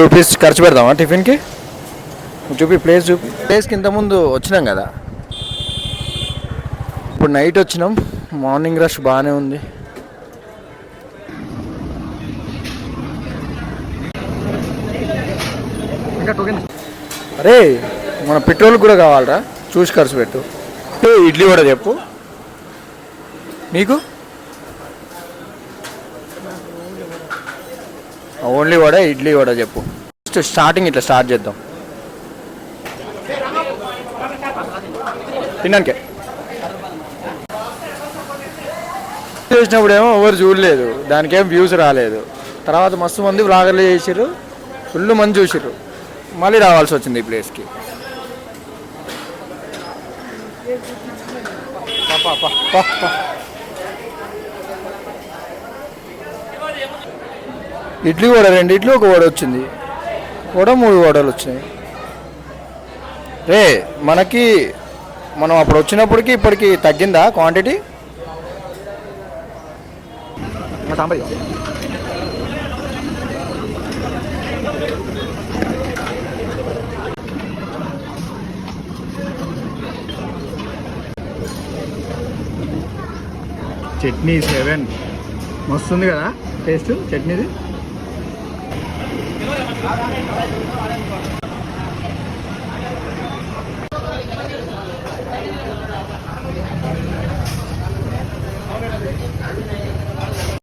Rupees ఖర్చు పెడదామా టిఫిన్కి? చూపి ప్లేస్కి ఇంతకుముందు వచ్చినాం కదా, ఇప్పుడు నైట్ వచ్చినాం. మార్నింగ్ రష్ బాగానే ఉంది. అరే మన పెట్రోల్ కూడా కావాలరా, చూసి ఖర్చు పెట్టు. ఇడ్లీ కూడా చెప్పు నీకు. ఓన్లీ వడ, ఇడ్లీ వడ చెప్పు. స్టార్టింగ్ ఇట్లా స్టార్ట్ చేద్దాం తిన్నాకే. చేసినప్పుడేమో ఎవరు చూడలేదు, దానికేం వ్యూస్ రాలేదు. తర్వాత మస్తు మంది వ్లాగర్లు చేసిర్రు, ఫుల్ మంది చూసిర్రు. మళ్ళీ రావాల్సి వచ్చింది ఈ ప్లేస్కి. ఇడ్లీ వడ 2 ఇడ్లీ 1 వడ వచ్చింది. వడ 3 వడలు వచ్చినాయి. మనకి మనం అప్పుడు వచ్చినప్పటికి ఇప్పటికి తగ్గిందా క్వాంటిటీ? చట్నీ 7 మస్తుంది కదా టేస్ట్ చట్నీది.